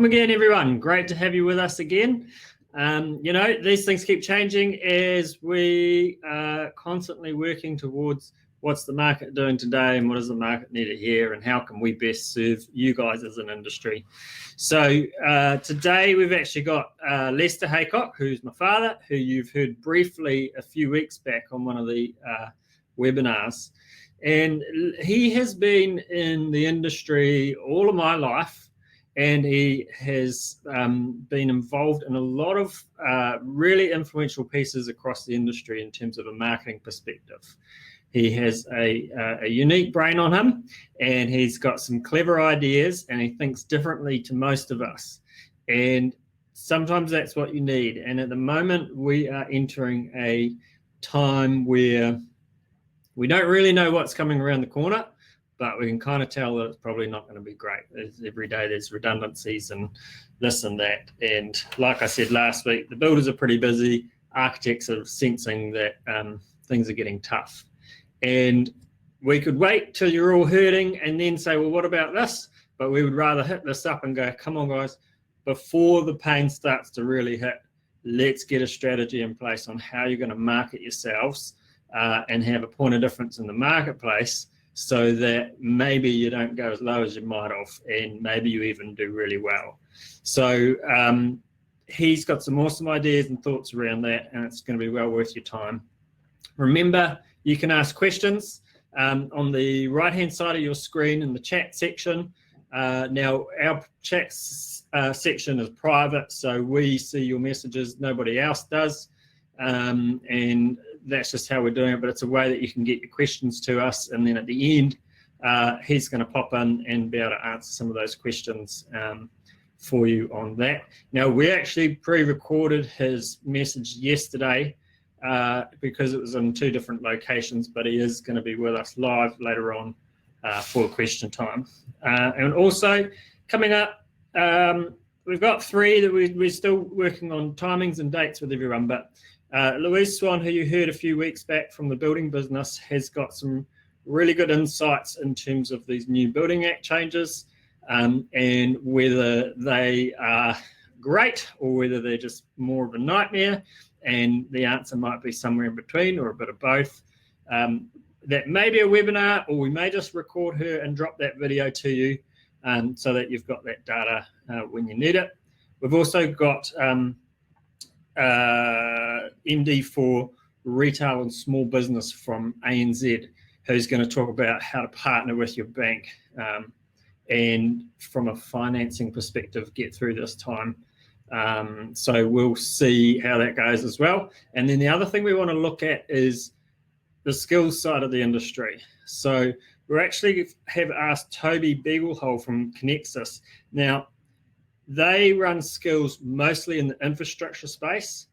Welcome again, everyone. Great to have you with us again. These things keep changing as we are constantly working towards what's the market doing today and what does the market need to hear and how can we best serve you guys as an industry. So today we've actually got Lester Haycock, who's my father, who you've heard briefly a few weeks back on one of the webinars. And he has been in the industry all of my life. And he has been involved in a lot of really influential pieces across the industry in terms of a marketing perspective. He has a unique brain on him, and he's got some clever ideas, and he thinks differently to most of us. And sometimes that's what you need. And at the moment, we are entering a time where we don't really know what's coming around the corner, but we can kind of tell that it's probably not going to be great. Every day there's redundancies and this and that. And like I said last week, the builders are pretty busy. Architects are sensing that things are getting tough. And we could wait till you're all hurting and then say, well, what about this? But we would rather hit this up and go, come on, guys, before the pain starts to really hit, let's get a strategy in place on how you're going to market yourselves and have a point of difference in the marketplace, so that maybe you don't go as low as you might have, and maybe you even do really well. So he's got some awesome ideas and thoughts around that, and it's going to be well worth your time. Remember, you can ask questions on the right-hand side of your screen in the chat section. Now, our chat section is private, so we see your messages, nobody else does. And that's just how we're doing it, but it's a way that you can get your questions to us, and then at the end he's going to pop in and be able to answer some of those questions for you on that. Now, we actually pre-recorded his message yesterday because it was in 2 different locations, but he is going to be with us live later on for question time. And also coming up, we've got 3 that we're still working on timings and dates with everyone, but Louise Swan, who you heard a few weeks back from the building business, has got some really good insights in terms of these new Building Act changes and whether they are great or whether they're just more of a nightmare, and the answer might be somewhere in between or a bit of both. That may be a webinar, or we may just record her and drop that video to you so that you've got that data when you need it. We've also got MD for retail and small business from ANZ, who's going to talk about how to partner with your bank and from a financing perspective get through this time. So we'll see how that goes as well. And then the other thing we want to look at is the skills side of the industry. So we actually have asked Toby Beaglehole from Connexus. Now, they run skills mostly in the infrastructure space,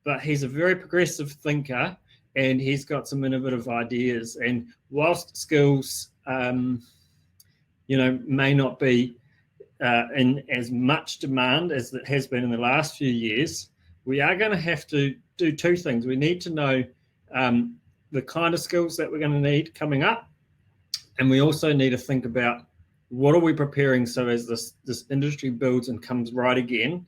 but he's a very progressive thinker and he's got some innovative ideas. And whilst skills, may not be in as much demand as it has been in the last few years, we are going to have to do 2 things. We need to know the kind of skills that we're going to need coming up, and we also need to think about what are we preparing so as this industry builds and comes right again,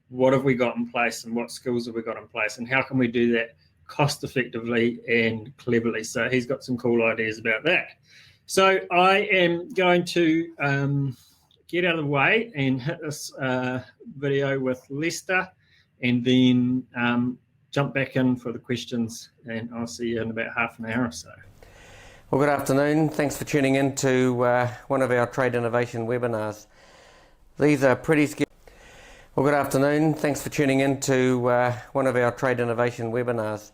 what have we got in place and what skills have we got in place, and how can we do that cost effectively and cleverly? So he's got some cool ideas about that. So I am going to get out of the way and hit this video with Lester, and then jump back in for the questions, and I'll see you in about half an hour or so. Well, good afternoon. Thanks for tuning in to one of our trade innovation webinars. These are pretty scary. Well, good afternoon. Thanks for tuning in to one of our trade innovation webinars.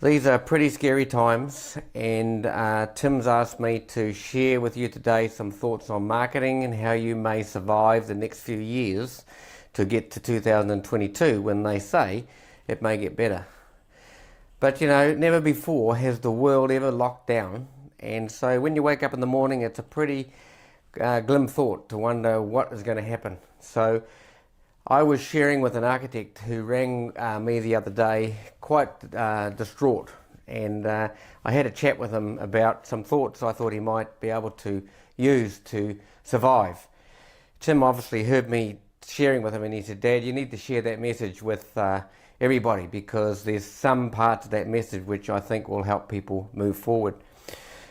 These are pretty scary times, and Tim's asked me to share with you today some thoughts on marketing and how you may survive the next few years to get to 2022, when they say it may get better. But never before has the world ever locked down, and so when you wake up in the morning, it's a pretty glim thought to wonder what is going to happen. So I was sharing with an architect who rang me the other day, quite distraught, and I had a chat with him about some thoughts I thought he might be able to use to survive. Tim obviously heard me sharing with him, and he said, Dad, you need to share that message with everybody, because there's some parts of that message which I think will help people move forward.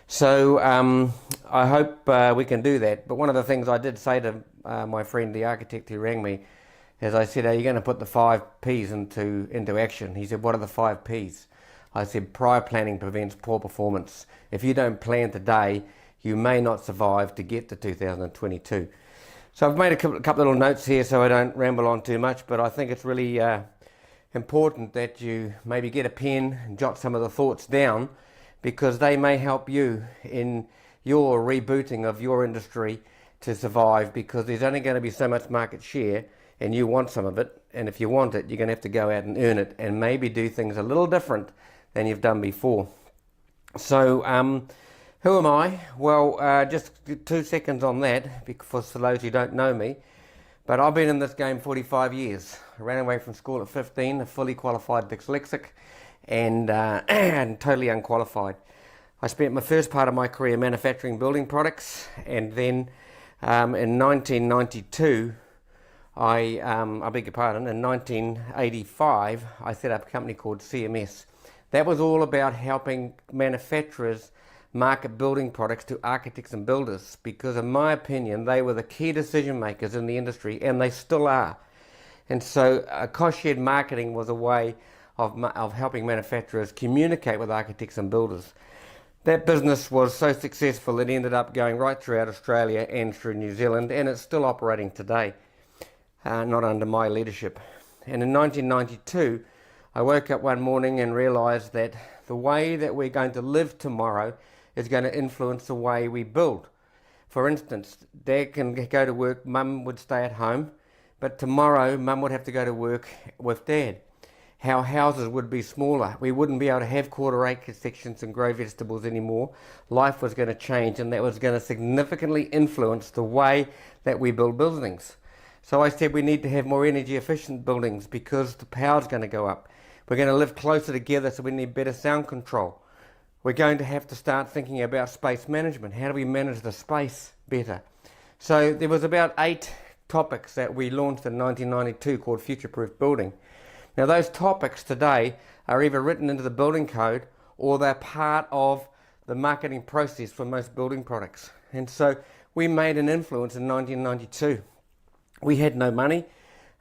So I hope we can do that. But one of the things I did say to my friend, the architect who rang me, is I said, are you going to put the 5 Ps into action? He said, what are the 5 Ps? I said, prior planning prevents poor performance. If you don't plan today, you may not survive to get to 2022. So I've made a couple little notes here so I don't ramble on too much, but I think it's really important that you maybe get a pen and jot some of the thoughts down, because they may help you in your rebooting of your industry to survive, because there's only going to be so much market share and you want some of it, and if you want it, you're going to have to go out and earn it and maybe do things a little different than you've done before. So who am I? Well, just 2 seconds on that, because for those who don't know me, but I've been in this game 45 years. I ran away from school at 15, a fully qualified dyslexic, and totally unqualified. I spent my first part of my career manufacturing building products, and then in 1992, I beg your pardon, in 1985, I set up a company called CMS. That was all about helping manufacturers market building products to architects and builders, because in my opinion, they were the key decision makers in the industry, and they still are. And so cost shared marketing was a way of helping manufacturers communicate with architects and builders. That business was so successful it ended up going right throughout Australia and through New Zealand, and it's still operating today, not under my leadership. And in 1992, I woke up one morning and realised that the way that we're going to live tomorrow is going to influence the way we build. For instance, Dad can go to work, Mum would stay at home, but tomorrow Mum would have to go to work with Dad. How houses would be smaller. We wouldn't be able to have quarter-acre sections and grow vegetables anymore. Life was going to change, and that was going to significantly influence the way that we build buildings. So I said we need to have more energy efficient buildings, because the power's going to go up. We're going to live closer together, so we need better sound control. We're going to have to start thinking about space management. How do we manage the space better? So there was about 8 topics that we launched in 1992 called Future-Proof Building. Now those topics today are either written into the building code or they're part of the marketing process for most building products. And so we made an influence in 1992. We had no money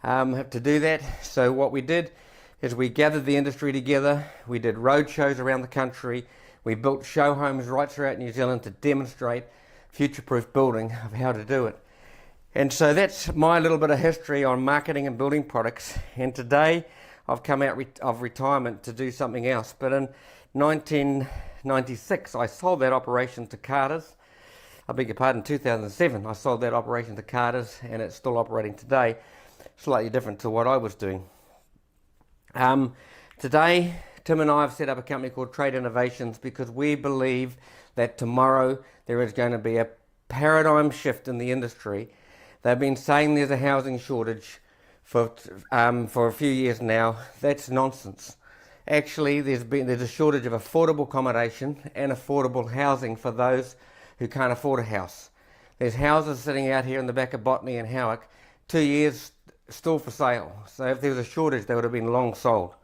to do that, so what we did is we gathered the industry together, we did road shows around the country, we built show homes right throughout New Zealand to demonstrate future-proof building of how to do it. And so that's my little bit of history on marketing and building products, and today I've come out of retirement to do something else. But in 1996 I sold that operation to Carter's. I beg your pardon, 2007 I sold that operation to Carter's, and it's still operating today, slightly different to what I was doing. Today Tim and I have set up a company called Trade Innovations, because we believe that tomorrow there is going to be a paradigm shift in the industry. They've been saying there's a housing shortage for a few years now. That's nonsense. Actually, there's a shortage of affordable accommodation and affordable housing for those who can't afford a house. There's houses sitting out here in the back of Botany and Haycock, 2 years still for sale. So if there was a shortage, they would have been long sold.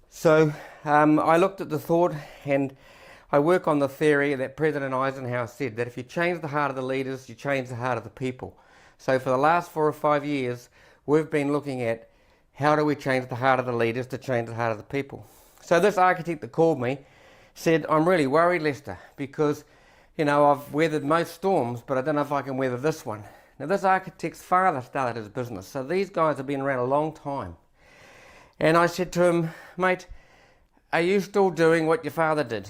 So I looked at the thought, and I work on the theory that President Eisenhower said, that if you change the heart of the leaders, you change the heart of the people. So for the last 4 or 5 years, we've been looking at how do we change the heart of the leaders to change the heart of the people. So this architect that called me said, I'm really worried, Lester, because I've weathered most storms, but I don't know if I can weather this one. Now this architect's father started his business, so these guys have been around a long time. And I said to him, mate, are you still doing what your father did?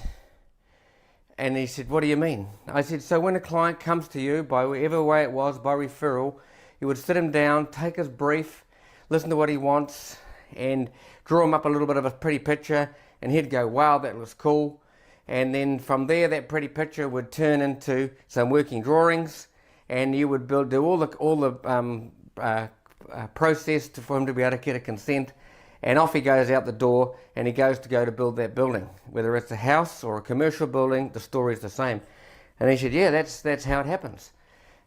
And he said, what do you mean? I said, so when a client comes to you, by whatever way it was, by referral, you would sit him down, take his brief, listen to what he wants, and draw him up a little bit of a pretty picture, and he'd go, wow, that looks cool. And then from there, that pretty picture would turn into some working drawings, and you would do all the process for him to be able to get a consent. And off he goes out the door, and he goes to build that building. Whether it's a house or a commercial building, the story's the same. And he said, yeah, that's how it happens.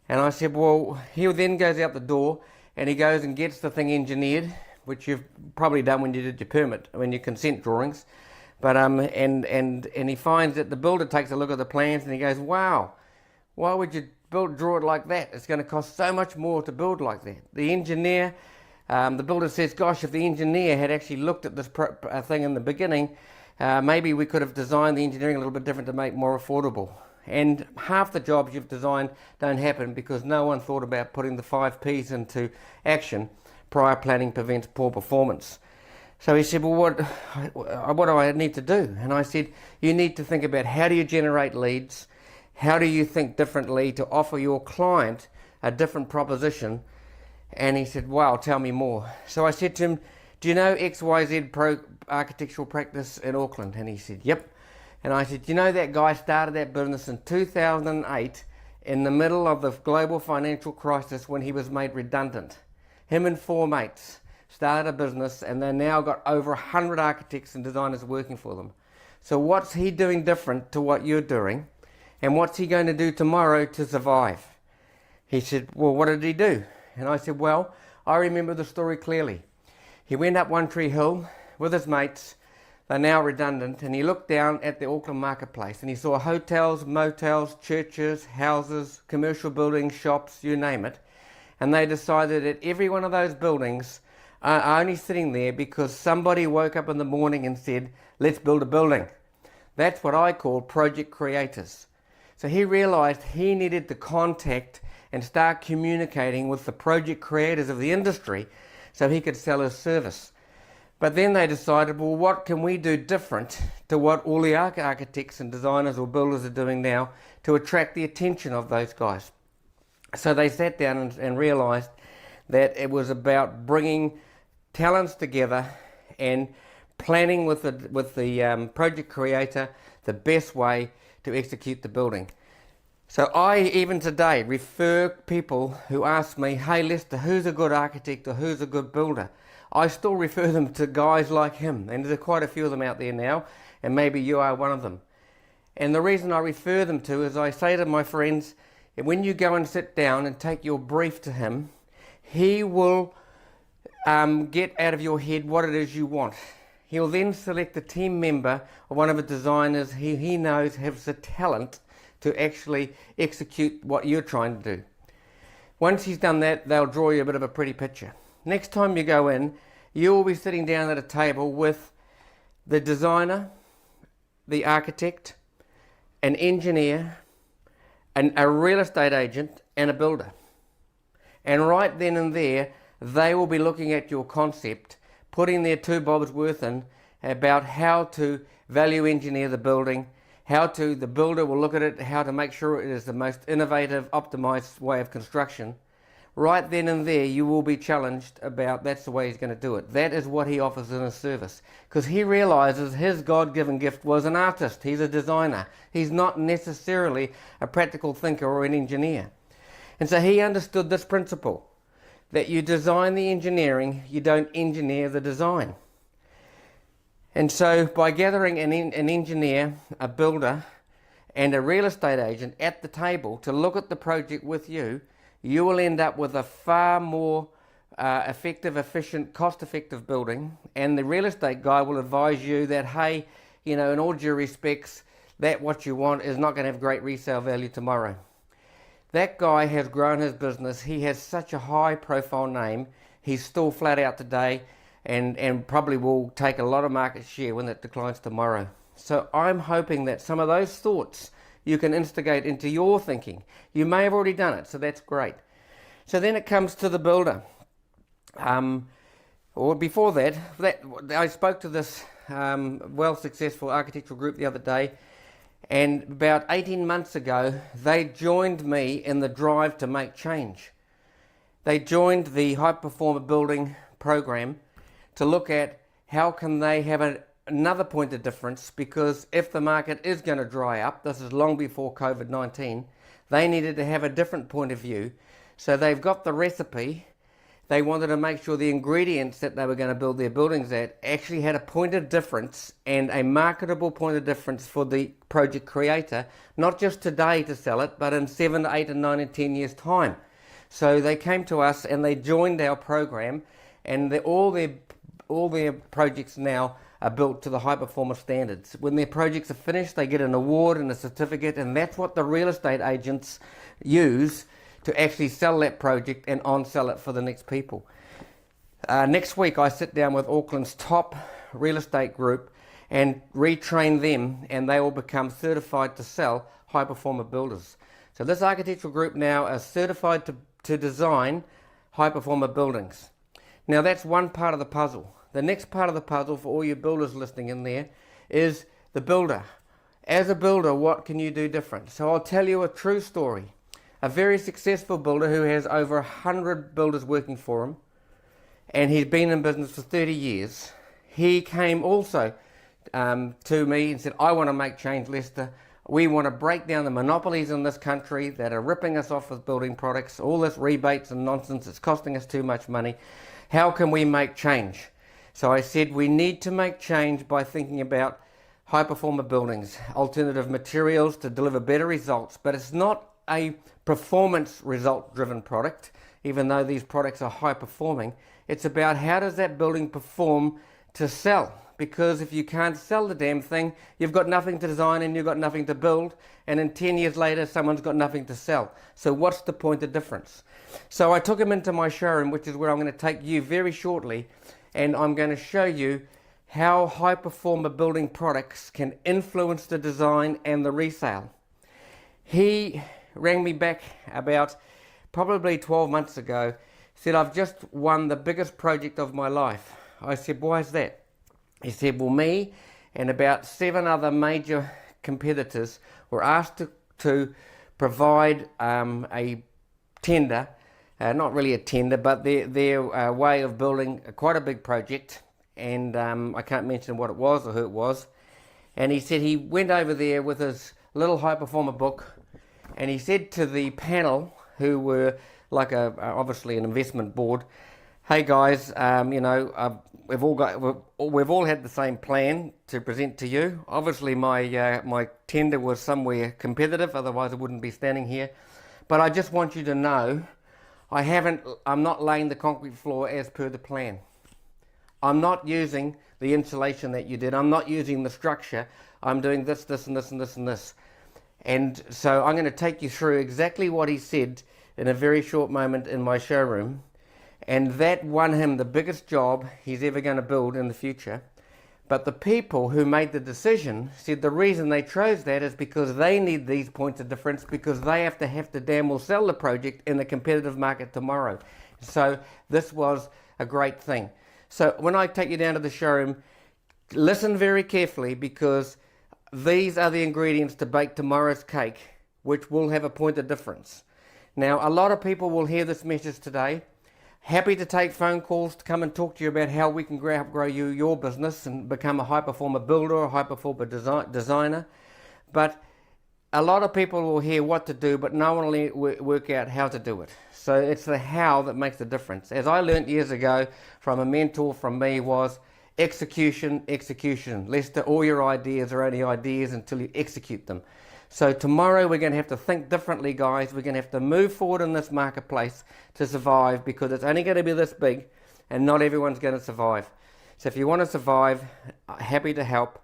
And I said, well, he then goes out the door and he goes and gets the thing engineered, which you've probably done when you did your permit, when your consent drawings. But and he finds that the builder takes a look at the plans and he goes, wow, why would you draw it like that? It's going to cost so much more to build like that. The engineer, the builder says, gosh, if the engineer had actually looked at this thing in the beginning, maybe we could have designed the engineering a little bit different to make it more affordable. And half the jobs you've designed don't happen because no one thought about putting the 5 Ps into action. Prior planning prevents poor performance. So he said, well, what do I need to do? And I said, you need to think about how do you generate leads? How do you think differently to offer your client a different proposition? And he said, wow, tell me more. So I said to him, do you know XYZ architectural practice in Auckland? And he said, yep. And I said, you know that guy started that business in 2008 in the middle of the global financial crisis when he was made redundant. Him and 4 mates started a business and they've now got over 100 architects and designers working for them. So what's he doing different to what you're doing? And what's he going to do tomorrow to survive? He said, well, what did he do? And I said, well, I remember the story clearly. He went up One Tree Hill with his mates. They're now redundant, and he looked down at the Auckland marketplace and he saw hotels, motels, churches, houses, commercial buildings, shops, you name it. And they decided that every one of those buildings are only sitting there because somebody woke up in the morning and said, let's build a building. That's what I call project creators. So he realized he needed to contact and start communicating with the project creators of the industry so he could sell his service. But then they decided, well, what can we do different to what all the architects and designers or builders are doing now to attract the attention of those guys? So they sat down and realized that it was about bringing talents together and planning with the project creator the best way to execute the building. So I, even today, refer people who ask me, hey Lester, who's a good architect or who's a good builder? I still refer them to guys like him, and there's quite a few of them out there now, and maybe you are one of them. And the reason I refer them to is I say to my friends, when you go and sit down and take your brief to him, he will get out of your head what it is you want. He'll then select a team member or one of the designers he knows has the talent to actually execute what you're trying to do. Once he's done that, they'll draw you a bit of a pretty picture. Next time you go in, you'll be sitting down at a table with the designer, the architect, an engineer, and a real estate agent, and a builder. And right then and there, they will be looking at your concept, putting their 2 bobs worth in about how to value engineer the building, the builder will look at it, how to make sure it is the most innovative, optimized way of construction. Right then and there, you will be challenged about that's the way he's going to do it. That is what he offers in his service. Because he realizes his God-given gift was an artist. He's a designer. He's not necessarily a practical thinker or an engineer. And so he understood this principle, that you design the engineering, you don't engineer the design. And so by gathering an engineer, a builder, and a real estate agent at the table to look at the project with you, you will end up with a far more effective, efficient, cost-effective building. And the real estate guy will advise you that, hey, in all due respects, that what you want is not going to have great resale value tomorrow. That guy has grown his business. He has such a high-profile name. He's still flat out today and probably will take a lot of market share when it declines tomorrow. So I'm hoping that some of those thoughts you can instigate into your thinking. You may have already done it, so that's great. So then it comes to the builder. Or before that, I spoke to this well-successful architectural group the other day, and about 18 months ago, they joined me in the drive to make change. They joined the High Performer Building program to look at how can they have another point of difference, because if the market is going to dry up, this is long before COVID-19, they needed to have a different point of view. So they've got the recipe. They wanted to make sure the ingredients that they were going to build their buildings at actually had a point of difference and a marketable point of difference for the project creator, not just today to sell it, but in 7, 8, and 9 and 10 years' time. So they came to us and they joined our program, and all their projects now are built to the high performance standards. When their projects are finished, they get an award and a certificate, and that's what the real estate agents use to actually sell that project and on-sell it for the next people. Next week I sit down with Auckland's top real estate group and retrain them, and they will become certified to sell high performer builders. So this architectural group now are certified to design high performer buildings. Now that's one part of the puzzle. The next part of the puzzle for all you builders listening in there is the builder. As a builder, what can you do different? So I'll tell you a true story. A very successful builder who has over 100 builders working for him, and he's been in business for 30 years. He came also to me and said, I want to make change, Lester. We want to break down the monopolies in this country that are ripping us off with building products, all this rebates and nonsense, it's costing us too much money. How can we make change? So I said, we need to make change by thinking about high performer buildings, alternative materials to deliver better results, but it's not a performance result driven product, even though these products are high performing. It's about how does that building perform to sell, because if you can't sell the damn thing, you've got nothing to design and you've got nothing to build, and in 10 years later someone's got nothing to sell. So what's the point of difference? So I took him into my showroom, which is where I'm going to take you very shortly, and I'm going to show you how high performer building products can influence the design and the resale. He rang me back about probably 12 months ago, said, I've just won the biggest project of my life. I said, why is that? He said, well, me and about 7 other major competitors were asked to provide a tender, not really a tender, but their way of building quite a big project, and I can't mention what it was or who it was. And he said he went over there with his little high performer book, and he said to the panel, who were like obviously an investment board, hey guys, we've all had the same plan to present to you. Obviously my tender was somewhere competitive, otherwise I wouldn't be standing here. But I just want you to know, I'm not laying the concrete floor as per the plan. I'm not using the insulation that you did. I'm not using the structure. I'm doing this, this, and this, and this, and this. And so I'm going to take you through exactly what he said in a very short moment in my showroom. And that won him the biggest job he's ever going to build in the future. But the people who made the decision said the reason they chose that is because they need these points of difference, because they have to damn well sell the project in a competitive market tomorrow. So this was a great thing. So when I take you down to the showroom, listen very carefully, because these are the ingredients to bake tomorrow's cake, which will have a point of difference. Now, a lot of people will hear this message today. Happy to take phone calls to come and talk to you about how we can help grow your business and become a high performer builder or a high performer designer. But a lot of people will hear what to do, but no one will work out how to do it. So it's the how that makes the difference. As I learned years ago from a mentor from me was execution, execution. Lester, all your ideas are only ideas until you execute them. So tomorrow we're going to have to think differently, guys. We're going to have to move forward in this marketplace to survive, because it's only going to be this big and not everyone's going to survive. So if you want to survive, happy to help.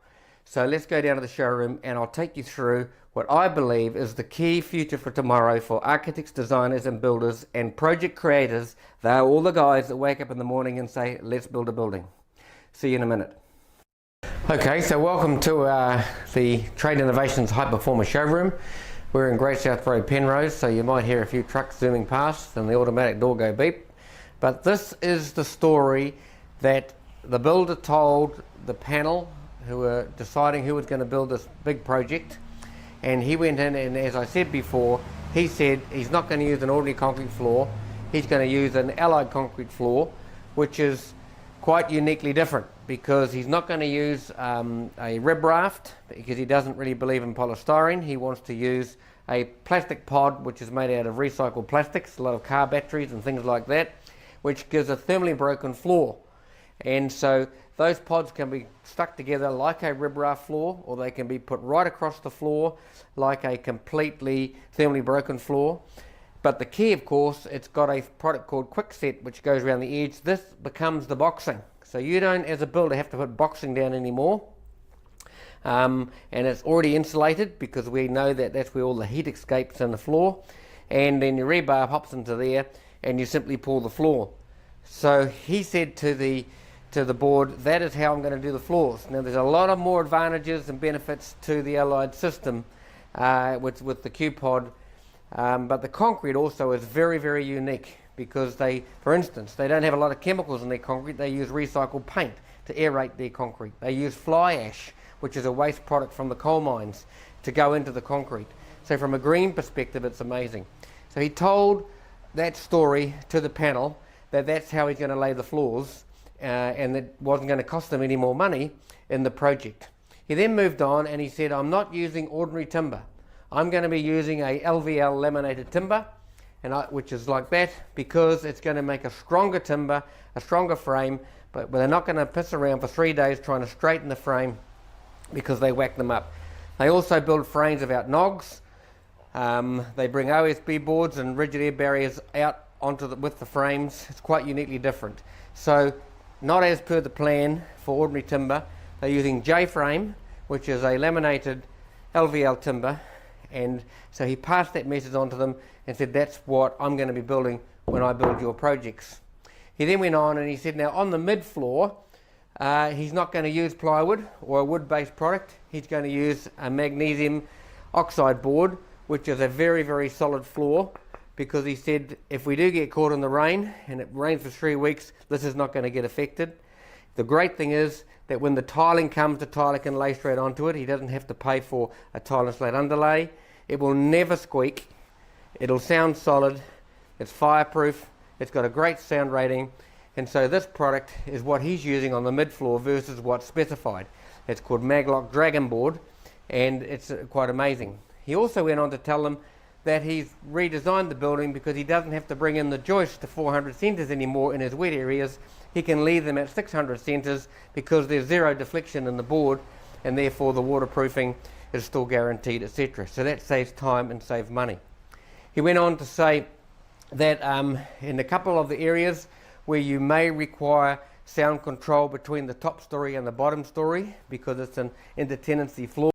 So let's go down to the showroom and I'll take you through what I believe is the key future for tomorrow for architects, designers and builders and project creators. They're all the guys that wake up in the morning and say, let's build a building. See you in a minute. Okay, so welcome to the Trade Innovations High Performer Showroom. We're in Great South Road, Penrose, so you might hear a few trucks zooming past and the automatic door go beep. But this is the story that the builder told the panel who were deciding who was going to build this big project. And he went in, and as I said before, he said he's not going to use an ordinary concrete floor. He's going to use an allied concrete floor, which is quite uniquely different, because he's not going to use a rib raft, because he doesn't really believe in polystyrene. He wants to use a plastic pod which is made out of recycled plastics, a lot of car batteries and things like that, which gives a thermally broken floor. And so those pods can be stuck together like a rib raft floor, or they can be put right across the floor like a completely thermally broken floor. But the key, of course, it's got a product called Quickset which goes around the edge. This becomes the boxing. So you don't, as a builder, have to put boxing down anymore. And it's already insulated because we know that that's where all the heat escapes in the floor. And then your rebar hops into there and you simply pull the floor. So he said to the board, that is how I'm going to do the floors. Now there's a lot of more advantages and benefits to the Allied system with the Q-Pod, but the concrete also is very, very unique because they, for instance, they don't have a lot of chemicals in their concrete. They use recycled paint to aerate their concrete. They use fly ash, which is a waste product from the coal mines, to go into the concrete. So from a green perspective, it's amazing. So he told that story to the panel that that's how he's going to lay the floors, and that wasn't going to cost them any more money in the project. He then moved on and he said, I'm not using ordinary timber. I'm going to be using a LVL laminated timber, which is like that, because it's going to make a stronger timber, a stronger frame, but they're not going to piss around for 3 days trying to straighten the frame because they whack them up. They also build frames without nogs. They bring OSB boards and rigid air barriers out with the frames. It's quite uniquely different. So not as per the plan for ordinary timber. They're using J-frame, which is a laminated LVL timber, and so he passed that message on to them and said, that's what I'm going to be building when I build your projects. He then went on and he said, now on the mid-floor, he's not going to use plywood or a wood-based product. He's going to use a magnesium oxide board, which is a very, very solid floor, because he said if we do get caught in the rain and it rains for 3 weeks, this is not going to get affected. The great thing is that when the tiling comes, the tiler can lay straight onto it. He doesn't have to pay for a tile and slate underlay. It will never squeak. It'll sound solid. It's fireproof. It's got a great sound rating. And so this product is what he's using on the mid-floor versus what's specified. It's called Maglock Dragon Board, and it's quite amazing. He also went on to tell them that he's redesigned the building because he doesn't have to bring in the joists to 400 centres anymore in his wet areas. He can leave them at 600 centres because there's zero deflection in the board, and therefore the waterproofing is still guaranteed, etc. So that saves time and saves money. He went on to say that in a couple of the areas where you may require sound control between the top story and the bottom story, because it's an intertenancy floor,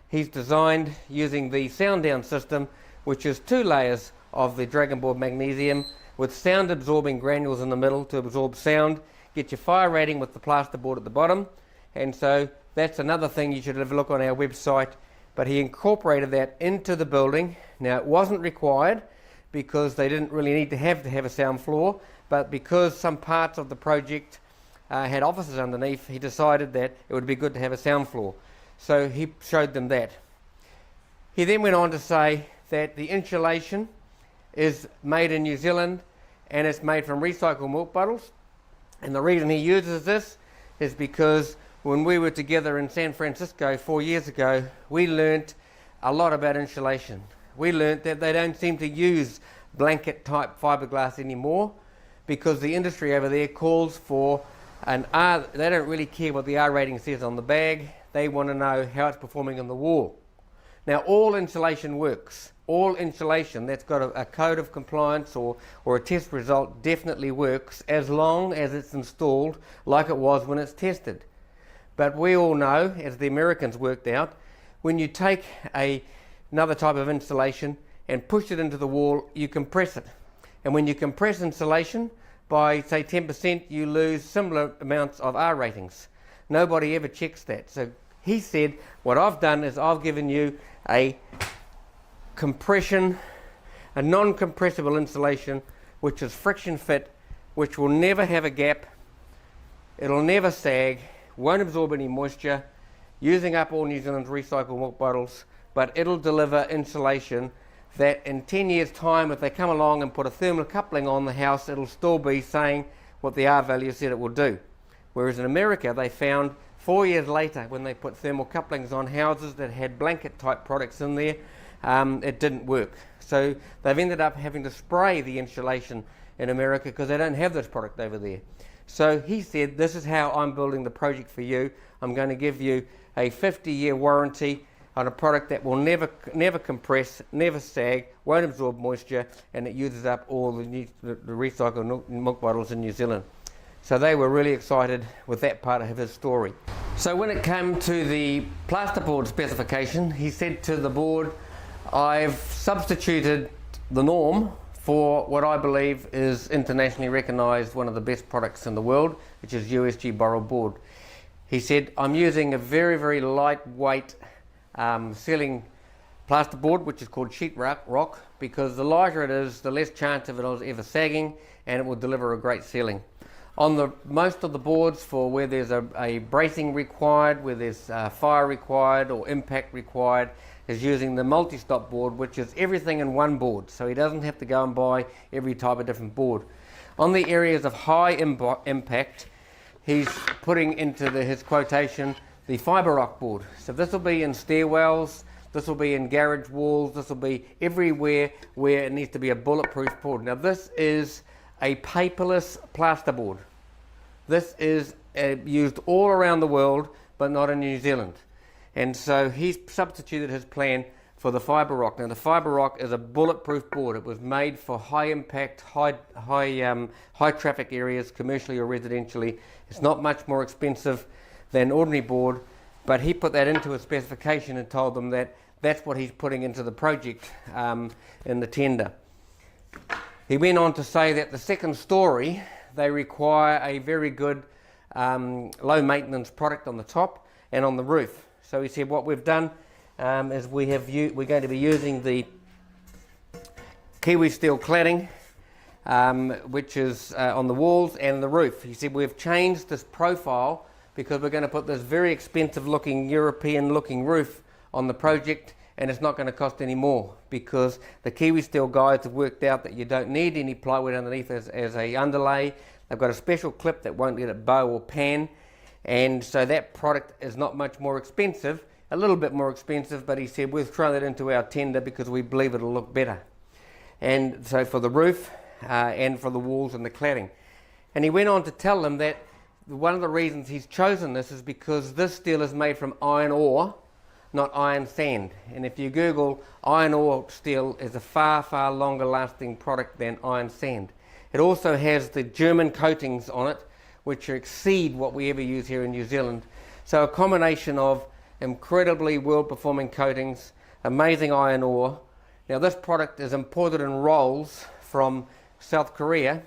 he's designed using the sound down system, which is 2 layers of the Dragon Board magnesium with sound absorbing granules in the middle to absorb sound, get your fire rating with the plasterboard at the bottom. And so that's another thing you should have a look on our website. But he incorporated that into the building. Now it wasn't required because they didn't really need to have a sound floor, but because some parts of the project had offices underneath, he decided that it would be good to have a sound floor. So he showed them that. He then went on to say that the insulation is made in New Zealand and it's made from recycled milk bottles. And the reason he uses this is because when we were together in San Francisco 4 years ago, we learnt a lot about insulation. We learnt that they don't seem to use blanket type fiberglass anymore because the industry over there calls for an R. They don't really care what the R rating says on the bag. They want to know how it's performing on the wall. Now all insulation works. All insulation that's got a code of compliance or a test result definitely works as long as it's installed like it was when it's tested. But we all know, as the Americans worked out, when you take another type of insulation and push it into the wall, you compress it. And when you compress insulation by, say, 10%, you lose similar amounts of R ratings. Nobody ever checks that. So he said, what I've done is I've given you a non-compressible insulation, which is friction fit, which will never have a gap, it'll never sag, won't absorb any moisture, using up all New Zealand's recycled milk bottles, but it'll deliver insulation that in 10 years' time, if they come along and put a thermal coupling on the house, it'll still be saying what the R value said it will do. Whereas in America, they found 4 years later, when they put thermal couplings on houses that had blanket type products in there, it didn't work. So they've ended up having to spray the insulation in America because they don't have this product over there. So he said, this is how I'm building the project for you. I'm going to give you a 50-year warranty on a product that will never compress, never sag, won't absorb moisture, and it uses up all the recycled milk bottles in New Zealand. So they were really excited with that part of his story. So when it came to the plasterboard specification, he said to the board, I've substituted the norm for what I believe is internationally recognised one of the best products in the world, which is USG Boral board. He said, I'm using a very, very lightweight ceiling plasterboard, which is called sheet rock, because the lighter it is, the less chance of it ever sagging, and it will deliver a great ceiling. On most of the boards, for where there's a bracing required, where there's fire required or impact required, is using the multi-stop board, which is everything in one board, so he doesn't have to go and buy every type of different board. On the areas of high impact, he's putting into his quotation the fibre rock board. So this will be in stairwells, this will be in garage walls, this will be everywhere where it needs to be a bulletproof board. Now this is a paperless plasterboard. This is used all around the world, but not in New Zealand. And so he's substituted his plan for the fibre rock. Now the fibre rock is a bulletproof board. It was made for high impact, high traffic areas, commercially or residentially. It's not much more expensive than ordinary board, but he put that into a specification and told them that that's what he's putting into the project in the tender. He went on to say that the second story, they require a very good low maintenance product on the top and on the roof. So he said what we've done is we're going to be using the Kiwi steel cladding, which is on the walls and the roof. He said we've changed this profile because we're going to put this very expensive looking European looking roof on the project, and it's not going to cost any more because the Kiwi steel guys have worked out that you don't need any plywood underneath as a underlay. They've got a special clip that won't let it bow or pan, and so that product is not much more expensive, a little bit more expensive, but he said we've thrown it into our tender because we believe it'll look better. And so for the roof and for the walls and the cladding. And he went on to tell them that one of the reasons he's chosen this is because this steel is made from iron ore, not iron sand. And if you Google, iron ore steel is a far, far longer lasting product than iron sand. It also has the German coatings on it, which exceed what we ever use here in New Zealand. So a combination of incredibly world performing coatings, amazing iron ore. Now this product is imported in rolls from South Korea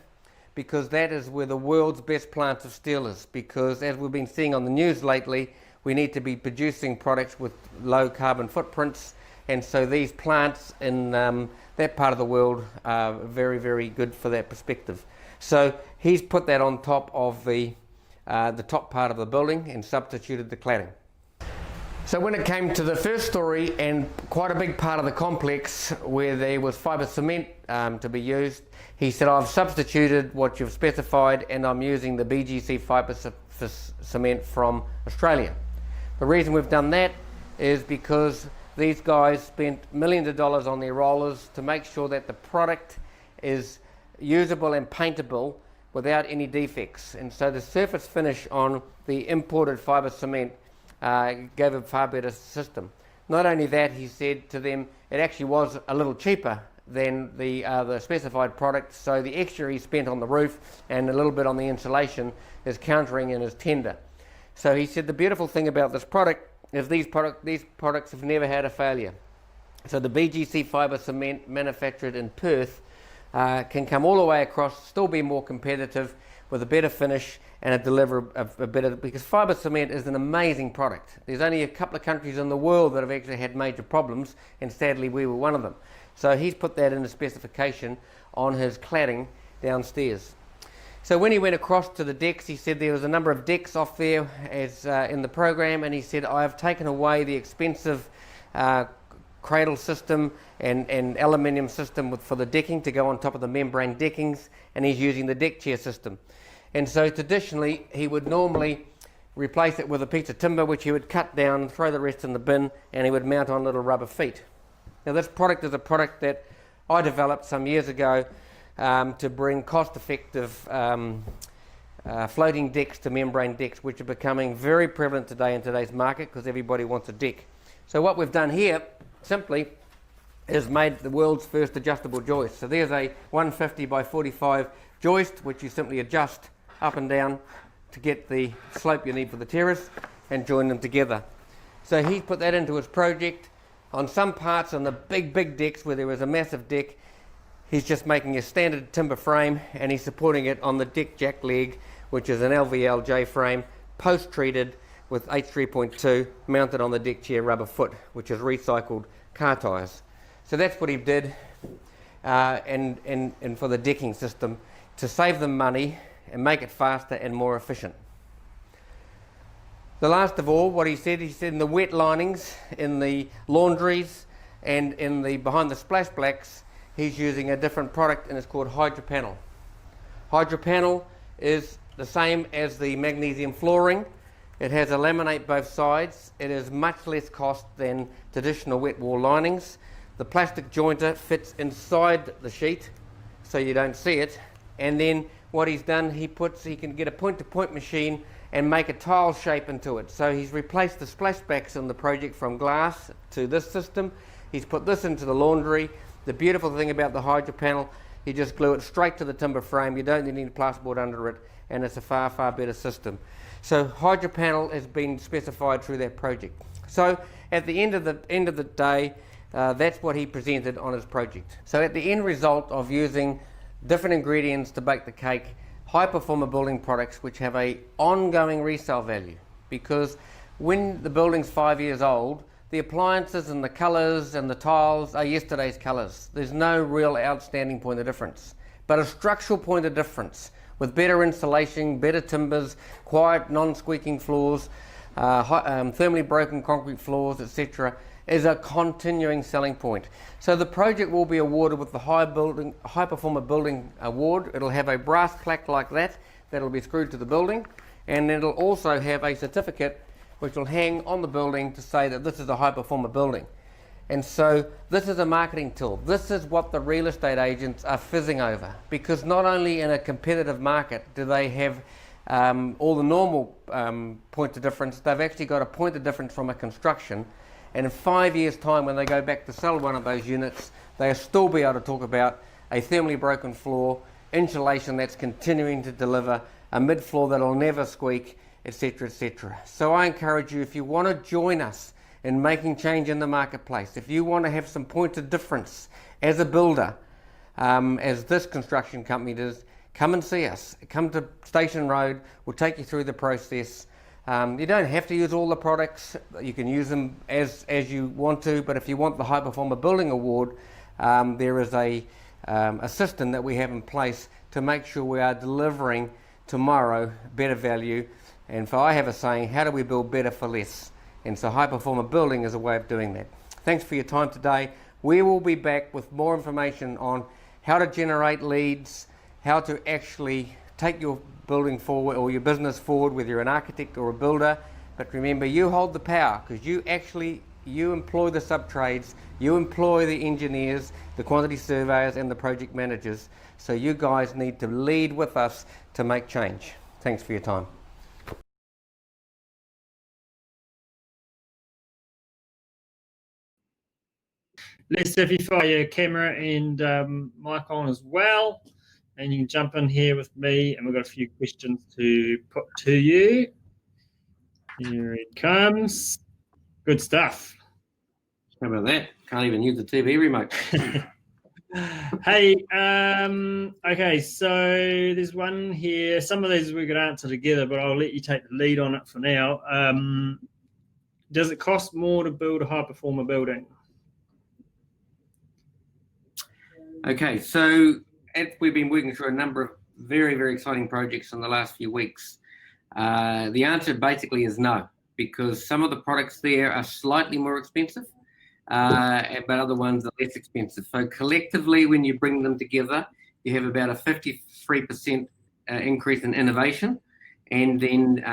because that is where the world's best plants of steel is, because as we've been seeing on the news lately, we need to be producing products with low carbon footprints, and so these plants in that part of the world are very, very good for that perspective. So he's put that on top of the top part of the building and substituted the cladding. So when it came to the first story and quite a big part of the complex where there was fibre cement to be used, he said, I've substituted what you've specified and I'm using the BGC fibre cement from Australia. The reason we've done that is because these guys spent millions of dollars on their rollers to make sure that the product is usable and paintable without any defects. And so the surface finish on the imported fibre cement gave a far better system. Not only that, he said to them, it actually was a little cheaper than the specified product, so the extra he spent on the roof and a little bit on the insulation is countering in his tender. So he said the beautiful thing about this product is these products have never had a failure. So the BGC fibre cement manufactured in Perth can come all the way across, still be more competitive with a better finish and deliver a better, because fibre cement is an amazing product. There's only a couple of countries in the world that have actually had major problems, and sadly we were one of them. So he's put that in the specification on his cladding downstairs. So when he went across to the decks, he said there was a number of decks off there as in the program, and he said I've taken away the expensive cradle system and aluminium system for the decking to go on top of the membrane deckings, and he's using the deck chair system. And so traditionally he would normally replace it with a piece of timber which he would cut down, throw the rest in the bin, and he would mount on little rubber feet. Now this product is a product that I developed some years ago to bring cost-effective floating decks to membrane decks, which are becoming very prevalent today in today's market because everybody wants a deck. So what we've done here simply is made the world's first adjustable joist. So there's a 150 by 45 joist, which you simply adjust up and down to get the slope you need for the terrace and join them together. So he put that into his project. On some parts on the big decks where there was a massive deck, he's just making a standard timber frame and he's supporting it on the deck jack leg, which is an LVL J frame, post-treated with H3.2, mounted on the deck chair rubber foot, which is recycled car tyres. So that's what he did, and for the decking system, to save them money and make it faster and more efficient. The last of all, what he said in the wet linings, in the laundries, and in the behind the splash blacks, he's using a different product, and it's called HydroPanel. HydroPanel is the same as the magnesium flooring. It has a laminate both sides. It is much less cost than traditional wet wall linings. The plastic jointer fits inside the sheet so you don't see it. And then what he's done, he can get a point-to-point machine and make a tile shape into it. So he's replaced the splashbacks on the project from glass to this system. He's put this into the laundry. The beautiful thing about the HydroPanel, you just glue it straight to the timber frame. You don't need plasterboard under it, and it's a far better system. So HydroPanel has been specified through that project. So at the end of the day, that's what he presented on his project. So at the end result of using different ingredients to bake the cake, high performer building products which have a ongoing resale value, because when the building's 5 years old, the appliances and the colours and the tiles are yesterday's colours. There's no real outstanding point of difference, but a structural point of difference with better insulation, better timbers, quiet non-squeaking floors, thermally broken concrete floors, etc., is a continuing selling point. So the project will be awarded with the High Performer Building Award. It'll have a brass plaque like that that'll be screwed to the building, and it'll also have a certificate which will hang on the building to say that this is a high performer building. And so this is a marketing tool. This is what the real estate agents are fizzing over, because not only in a competitive market do they have all the normal points of difference, they've actually got a point of difference from a construction. And in 5 years' time, when they go back to sell one of those units, they'll still be able to talk about a thermally broken floor, insulation that's continuing to deliver, a mid-floor that'll never squeak, etc., etc. So I encourage you, if you want to join us in making change in the marketplace, if you want to have some point of difference as a builder, as this construction company does, come and see us. Come to Station Road. We'll take you through the process. You don't have to use all the products. You can use them as you want to, but if you want the High Performer Building Award, there is a system that we have in place to make sure we are delivering tomorrow better value. And I have a saying, how do we build better for less? And so High Performer Building is a way of doing that. Thanks for your time today. We will be back with more information on how to generate leads, how to actually take your building forward or your business forward, whether you're an architect or a builder. But remember, you hold the power, because you employ the sub-trades, you employ the engineers, the quantity surveyors and the project managers. So you guys need to lead with us to make change. Thanks for your time. Let's see if you fire your camera and mic on as well. And you can jump in here with me, and we've got a few questions to put to you. Here it comes. Good stuff. How about that? Can't even use the TV remote. Hey, okay, so there's one here. Some of these we could answer together, but I'll let you take the lead on it for now. Does it cost more to build a high performer building? Okay, so we've been working through a number of very, very exciting projects in the last few weeks. The answer basically is no, because some of the products there are slightly more expensive, but other ones are less expensive. So collectively, when you bring them together, you have about a 53% increase in innovation, and then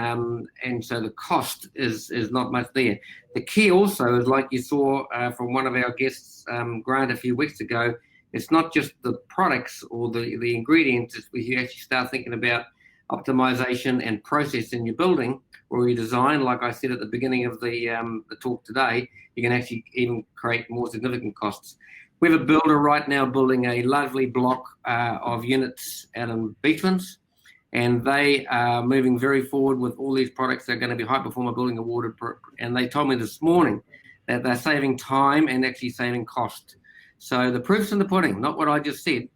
and so the cost is not much there. The key also is, like you saw from one of our guests, Grant, a few weeks ago. It's not just the products or the ingredients. It's where you actually start thinking about optimization and process in your building, or your design, like I said at the beginning of the talk today, you can actually even create more significant costs. We have a builder right now building a lovely block of units out in Beachlands, and they are moving very forward with all these products. They're going to be High Performer Building Awarded, and they told me this morning that they're saving time and actually saving cost. So the proof's in the pudding, not what I just said.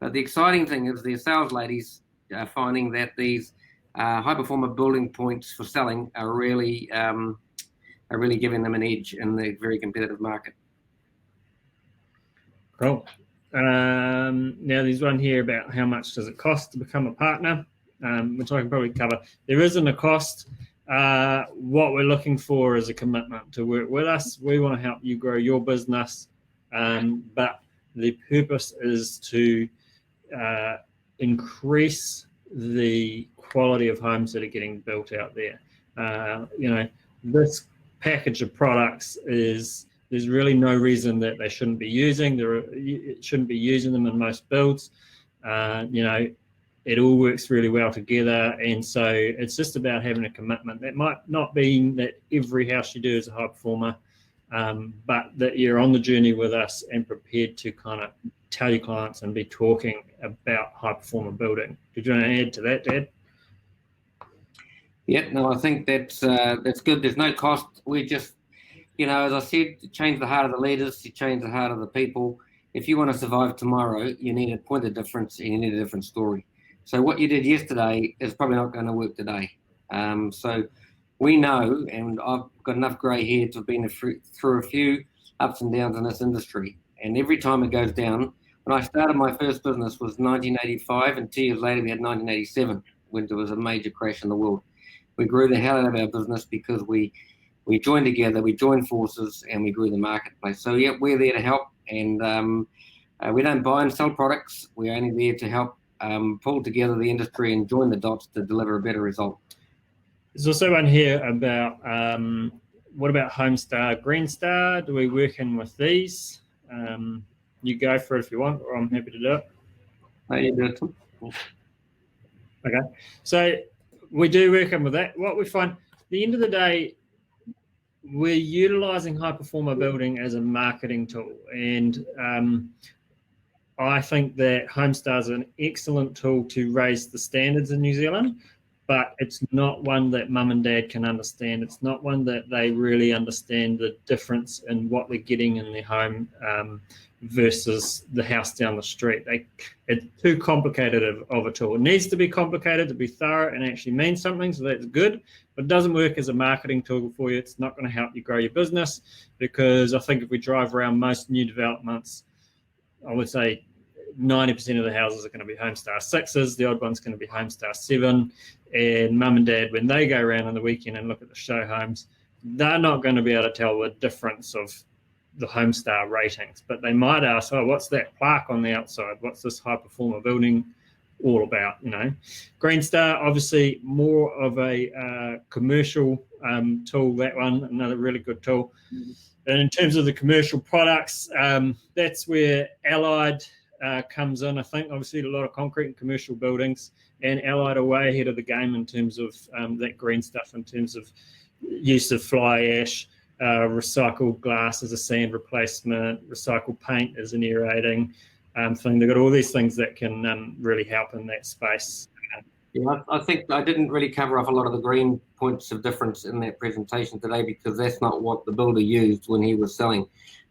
But the exciting thing is the sales ladies are finding that these high performer building points for selling are really giving them an edge in the very competitive market. Cool. Now there's one here about how much does it cost to become a partner, which I can probably cover. There isn't a cost. What we're looking for is a commitment to work with us. We want to help you grow your business, but the purpose is to increase the quality of homes that are getting built out there. This package of products there's really no reason that they shouldn't be using. Shouldn't be using them in most builds. It all works really well together, and so it's just about having a commitment. That might not be that every house you do is a high performer, but that you're on the journey with us and prepared to kind of tell your clients and be talking about high performer building. Did you want to add to that, Dad? Yeah, no, I think that's good. There's no cost. We just, as I said, change the heart of the leaders, you change the heart of the people. If you want to survive tomorrow, you need a point of difference and you need a different story. So what you did yesterday is probably not going to work today. So we know, and I've got enough grey hair to have been through a few ups and downs in this industry. And every time it goes down, when I started my first business was 1985, and 2 years later we had 1987, when there was a major crash in the world. We grew the hell out of our business because we joined together, we joined forces, and we grew the marketplace. So yeah, we're there to help, and we don't buy and sell products. We're only there to help pull together the industry and join the dots to deliver a better result. There's also one here about what about Homestar, Green Star? Do we work in with these? You go for it if you want, or I'm happy to do it. Oh, you do it. Okay, so we do work in with that. What we find, at the end of the day, we're utilising high performer building as a marketing tool, and I think that Homestar is an excellent tool to raise the standards in New Zealand, but it's not one that mum and dad can understand. It's not one that they really understand the difference in what they're getting in their home versus the house down the street. It's too complicated of a tool. It needs to be complicated to be thorough and actually mean something, so that's good, but it doesn't work as a marketing tool for you. It's not going to help you grow your business, because I think if we drive around most new developments, I would say 90% of the houses are going to be Homestar 6s, the odd one's going to be Homestar 7, and mum and dad, when they go around on the weekend and look at the show homes, they're not going to be able to tell the difference of the Homestar ratings, but they might ask, oh, what's that plaque on the outside? What's this high performer building all about? Green Star, obviously more of a commercial tool, that one, another really good tool. And in terms of the commercial products, that's where Allied comes in. I think obviously a lot of concrete and commercial buildings, and Allied are way ahead of the game in terms of that green stuff, in terms of use of fly ash, recycled glass as a sand replacement, recycled paint as an aerating thing. They've got all these things that can really help in that space. Yeah, I think I didn't really cover off a lot of the green points of difference in that presentation today, because that's not what the builder used when he was selling.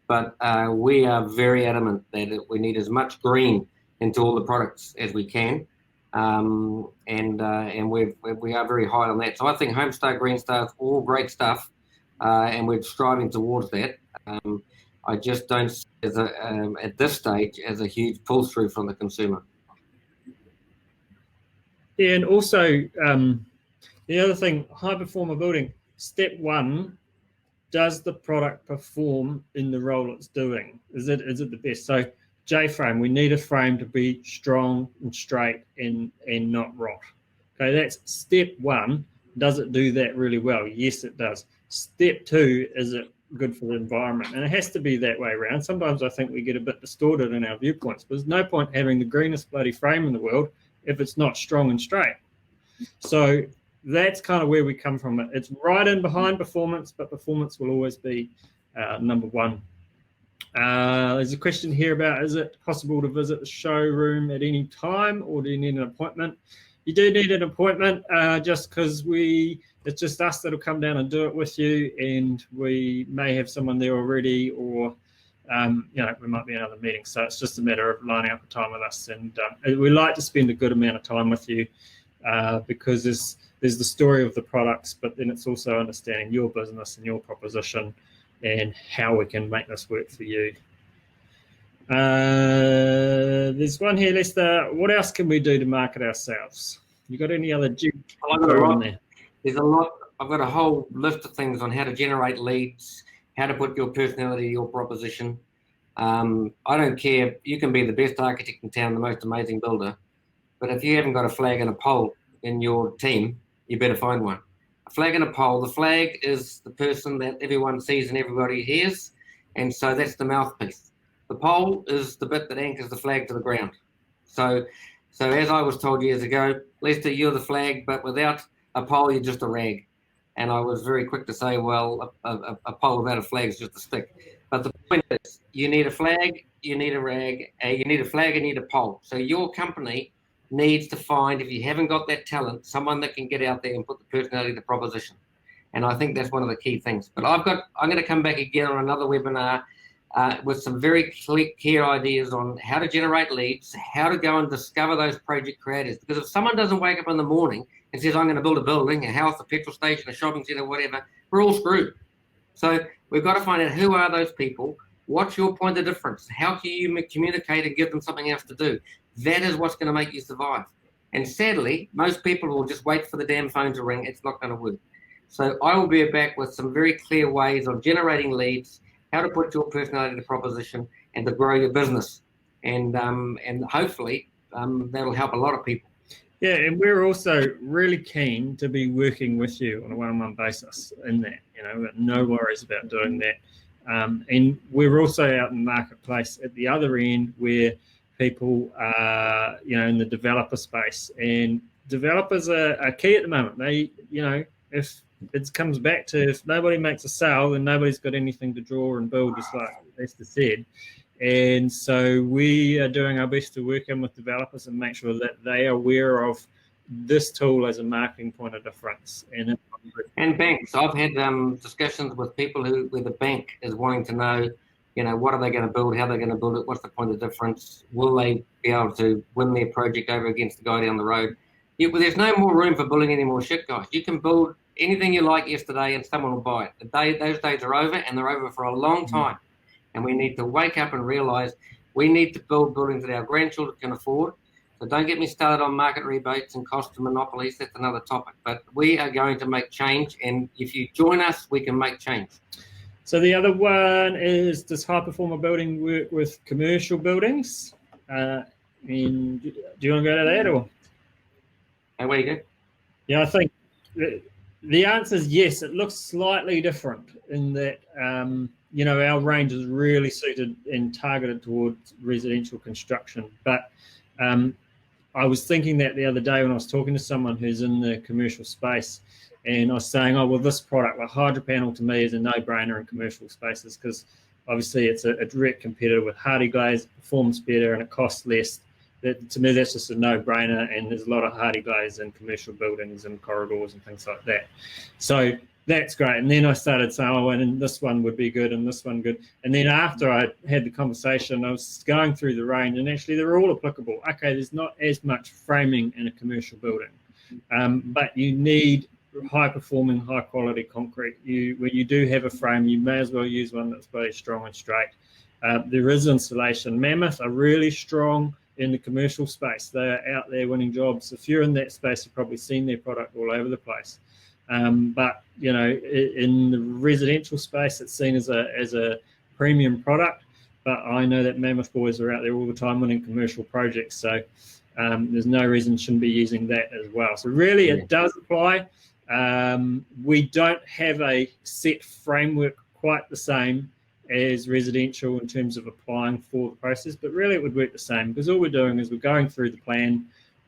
But we are very adamant that we need as much green into all the products as we can, and we are very high on that. So I think Homestar, Green Star is all great stuff, and we're striving towards that. I just don't see it as at this stage as a huge pull through from the consumer. Yeah, and also the other thing, high performer building, step one, does the product perform in the role it's doing? Is it the best? So J-frame, we need a frame to be strong and straight and not rot. Okay, that's step one. Does it do that really well? Yes, it does. Step two, is it good for the environment? And it has to be that way around. Sometimes I think we get a bit distorted in our viewpoints. There's no point having the greenest bloody frame in the world if it's not strong and straight. So that's kind of where we come from. It's right in behind performance, but performance will always be number one. There's a question here about, is it possible to visit the showroom at any time, or do you need an appointment? You do need an appointment, just because it's just us that'll come down and do it with you, and we may have someone there already, or we might be in another meeting. So it's just a matter of lining up a time with us, and we like to spend a good amount of time with you, because there's the story of the products, but then it's also understanding your business and your proposition and how we can make this work for you. There's one here, Lester. What else can we do to market ourselves? You got any other on there? There's a lot. I've got a whole list of things on how to generate leads, how to put your personality, your proposition. I don't care. You can be the best architect in town, the most amazing builder, but if you haven't got a flag and a pole in your team, you better find one. A flag and a pole. The flag is the person that everyone sees and everybody hears, and so that's the mouthpiece. The pole is the bit that anchors the flag to the ground. So as I was told years ago, Lester, you're the flag, but without a pole, you're just a rag. And I was very quick to say, well, a pole without a flag is just a stick. But the point is, you need a flag, you need a rag, you need a flag, and you need a pole. So your company needs to find, if you haven't got that talent, someone that can get out there and put the personality, the proposition. And I think that's one of the key things. But I'm going to come back again on another webinar with some very clear ideas on how to generate leads, how to go and discover those project creators. Because if someone doesn't wake up in the morning and says, I'm going to build a building, a house, a petrol station, a shopping centre, whatever, we're all screwed. So we've got to find out who are those people, what's your point of difference, how can you communicate and give them something else to do. That is what's going to make you survive. And sadly, most people will just wait for the damn phone to ring. It's not going to work. So I will be back with some very clear ways of generating leads, how to put your personality to proposition, and to grow your business. And hopefully that'll help a lot of people. Yeah, and we're also really keen to be working with you on a one-on-one basis in that. We've got no worries about doing that. And we're also out in the marketplace at the other end where people are, in the developer space, and developers are key at the moment. They, if it comes back to, if nobody makes a sale, then nobody's got anything to draw and build, just like Lester said. And so we are doing our best to work in with developers and make sure that they are aware of this tool as a marketing point of difference. And banks. I've had discussions with people where the bank is wanting to know, what are they going to build, how they're going to build it, what's the point of difference, will they be able to win their project over against the guy down the road. There's no more room for building any more shit, guys. You can build anything you like yesterday and someone will buy it. Those days are over, and they're over for a long time. And we need to wake up and realise we need to build buildings that our grandchildren can afford. So don't get me started on market rebates and cost of monopolies. That's another topic. But we are going to make change, and if you join us, we can make change. So the other one is, does high performer building work with commercial buildings? And do you want to go to that, or? Where you go? Yeah, I think the answer is yes. It looks slightly different in that, our range is really suited and targeted towards residential construction. But I was thinking that the other day when I was talking to someone who's in the commercial space, and I was saying, this product, like Hydro Panel, to me is a no-brainer in commercial spaces, because obviously it's a direct competitor with Hardy Glaze, it performs better and it costs less. To me, that's just a no-brainer, and there's a lot of Hardy Glaze in commercial buildings and corridors and things like that. So that's great. And then I started saying, and this one would be good, and this one good. And then after I had the conversation, I was going through the range, and actually they're all applicable. Okay, there's not as much framing in a commercial building, but you need high-performing, high-quality concrete. When you do have a frame, you may as well use one that's very strong and straight. There is insulation. Mammoth are really strong in the commercial space. They're out there winning jobs. If you're in that space, you've probably seen their product all over the place. But in the residential space, it's seen as a premium product. But I know that Mammoth boys are out there all the time winning commercial projects. So there's no reason you shouldn't be using that as well. So really, it does apply. We don't have a set framework quite the same as residential in terms of applying for the process, but really it would work the same, because all we're doing is we're going through the plan,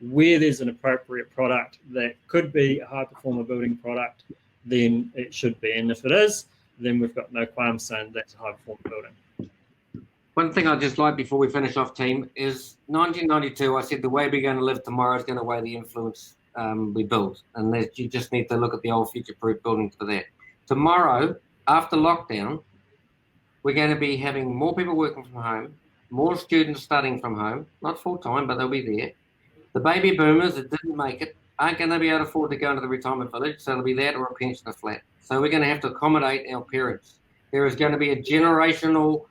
where there's an appropriate product that could be a high performer building product, then it should be. And if it is, then we've got no qualms saying that's a high performer building. One thing I'd just like before we finish off, team, is 1992, I said the way we're going to live tomorrow is going to weigh the influence we build. And that you just need to look at the old future-proof buildings for that. Tomorrow, after lockdown, we're going to be having more people working from home, more students studying from home, not full-time, but they'll be there. The baby boomers that didn't make it aren't going to be able to afford to go into the retirement village, so it'll be that or a pensioner flat. So we're going to have to accommodate our parents. There is going to be a generational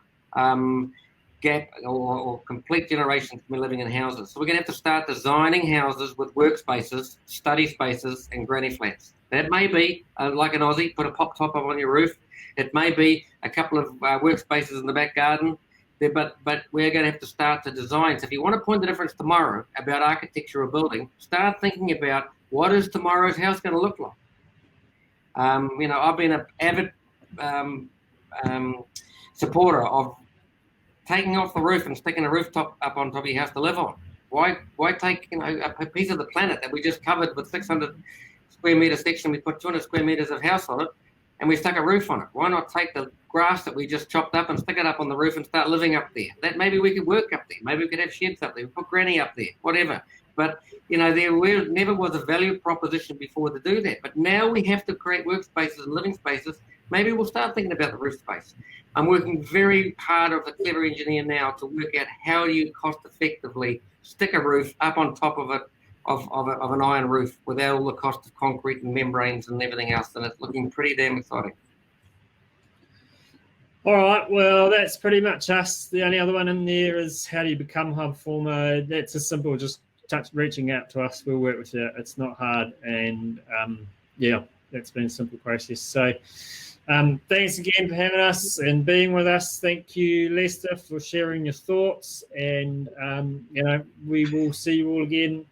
gap or complete generations from living in houses. So we're going to have to start designing houses with workspaces, study spaces, and granny flats. That may be, like an Aussie, put a pop top up on your roof. It may be a couple of workspaces in the back garden. But we're going to have to start to design. So if you want to point the difference tomorrow about architecture or building, start thinking about what is tomorrow's house going to look like. I've been an avid supporter of taking off the roof and sticking a rooftop up on top of your house to live on. Why take a piece of the planet that we just covered with 600 square meter section, we put 200 square meters of house on it, and we stuck a roof on it? Why not take the grass that we just chopped up and stick it up on the roof and start living up there? That maybe we could work up there. Maybe we could have sheds up there. We put granny up there, whatever. But, there never was a value proposition before to do that. But now we have to create workspaces and living spaces. Maybe we'll start thinking about the roof space. I'm working very hard with a clever engineer now to work out how do you cost effectively stick a roof up on top of it, of an iron roof without all the cost of concrete and membranes and everything else, and it's looking pretty damn exciting. All right, well, that's pretty much us. The only other one in there is how do you become high performer? That's as simple, just reaching out to us. We'll work with you. It's not hard, and that's been a simple process. So thanks again for having us and being with us. Thank you, Lester, for sharing your thoughts, and we will see you all again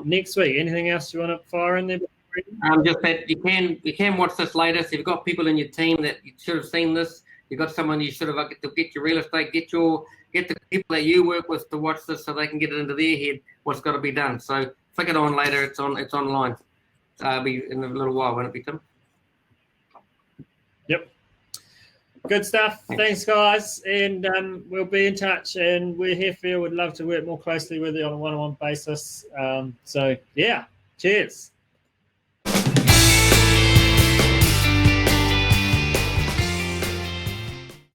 next week. Anything else you want to fire in there? Just that you can watch this later. So you've got people in your team that you should have seen this. You've got someone you should have to get your real estate, get the people that you work with to watch this so they can get it into their head what's got to be done. So flick it on later. It's online. It'll be in a little while, won't it be, Tim? Yep. Good stuff. Thanks, guys. And we'll be in touch. And we're here for you. We'd love to work more closely with you on a one-on-one basis. Cheers.